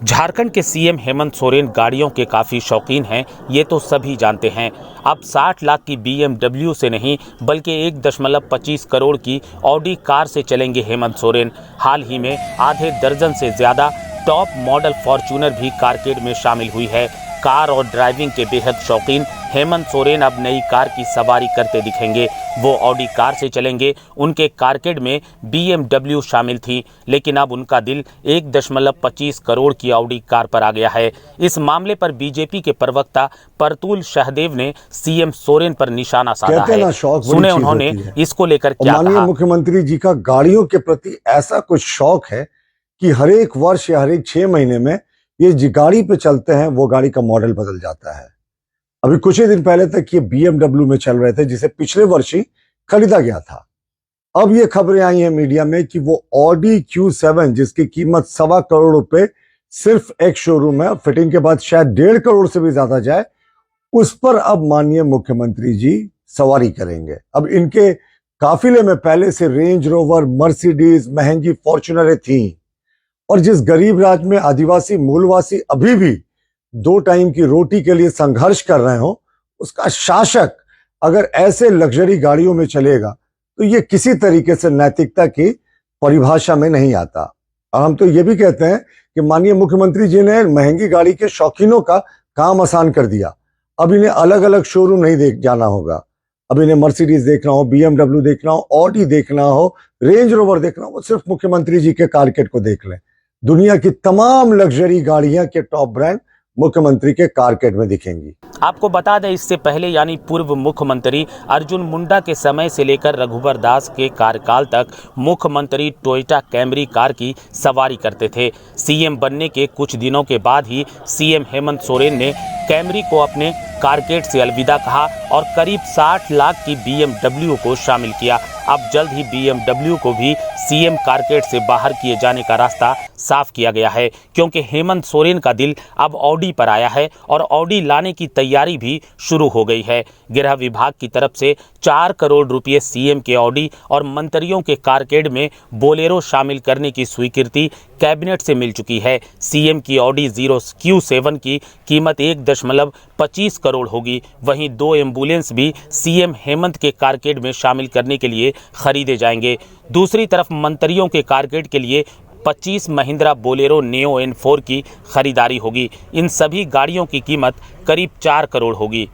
झारखंड के सीएम हेमंत सोरेन गाड़ियों के काफ़ी शौकीन हैं, ये तो सभी जानते हैं। अब 60 लाख की BMW से नहीं बल्कि 1.25 करोड़ की ऑडी कार से चलेंगे हेमंत सोरेन। हाल ही में आधे दर्जन से ज़्यादा टॉप मॉडल फॉर्च्यूनर भी कारकेड में शामिल हुई है। कार और ड्राइविंग के बेहद शौकीन हेमंत सोरेन अब नई कार की सवारी करते दिखेंगे। वो ऑडी कार से चलेंगे। उनके कारकेड में BMW शामिल थी, लेकिन अब उनका दिल 1.25 करोड़ की ऑडी कार पर आ गया है। इस मामले पर बीजेपी के प्रवक्ता परतुल सहदेव ने सीएम सोरेन पर निशाना साधा है। सुने उन्होंने इसको लेकर क्या कहा। माननीय मुख्यमंत्री जी का गाड़ियों के प्रति ऐसा कुछ शौक है कि हर एक वर्ष या हर एक 6 महीने में ये जी गाड़ी पे चलते हैं, वो गाड़ी का मॉडल बदल जाता है। अभी कुछ ही दिन पहले तक ये BMW में चल रहे थे, जिसे पिछले वर्ष ही खरीदा गया था। अब ये खबरें आई हैं मीडिया में कि वो ऑडी Q7 जिसकी कीमत 1.25 करोड़ रुपए सिर्फ एक शोरूम है, फिटिंग के बाद शायद 1.5 करोड़ से भी ज्यादा जाए, उस पर अब माननीय मुख्यमंत्री जी सवारी करेंगे। अब इनके काफिले में पहले से रेंज रोवर, मर्सिडीज, महंगी फॉर्च्यूनरें थी, और जिस गरीब राज्य में आदिवासी मूलवासी अभी भी 2 टाइम की रोटी के लिए संघर्ष कर रहे हो, उसका शासक अगर ऐसे लग्जरी गाड़ियों में चलेगा तो ये किसी तरीके से नैतिकता की परिभाषा में नहीं आता। और हम तो ये भी कहते हैं कि माननीय मुख्यमंत्री जी ने महंगी गाड़ी के शौकीनों का काम आसान कर दिया। अब इन्हें अलग अलग शोरूम नहीं देख जाना होगा। अब इन्हें मर्सिडीज देखना हो, BMW देखना हो, ऑडी देखना हो, रेंज रोवर देखना हो, वो सिर्फ मुख्यमंत्री जी के कारकेड को देख लें। दुनिया की तमाम लग्जरी गाड़ियां के टॉप ब्रांड मुख्यमंत्री के कारकेड में दिखेंगी। आपको बता दें, इससे पहले यानी पूर्व मुख्यमंत्री अर्जुन मुंडा के समय से लेकर रघुवर दास के कार्यकाल तक मुख्यमंत्री टोयोटा कैमरी कार की सवारी करते थे। सीएम बनने के कुछ दिनों के बाद ही सीएम हेमंत सोरेन ने कैमरी को अपने कारकेड से अलविदा कहा और करीब 60 लाख की BMW को शामिल किया। अब जल्द ही BMW को भी सीएम कारकेड से बाहर किए जाने का रास्ता साफ किया गया है, क्योंकि हेमंत सोरेन का दिल अब ऑडी पर आया है और ऑडी लाने की तैयारी भी शुरू हो गई है। गृह विभाग की तरफ से 4 करोड़ रुपये सीएम के ऑडी और मंत्रियों के कारकेड में बोलेरो शामिल करने की स्वीकृति कैबिनेट से मिल चुकी है। सीएम की ऑडी Q7 की कीमत 1.25 करोड़ होगी। वहीं 2 एम्बुलेंस भी सीएम हेमंत के कारकेड में शामिल करने के लिए खरीदे जाएंगे। दूसरी तरफ मंत्रियों के कारकेड के लिए 25 महिंद्रा बोलेरो नेओ N4 की खरीदारी होगी। इन सभी गाड़ियों की कीमत करीब 4 करोड़ होगी।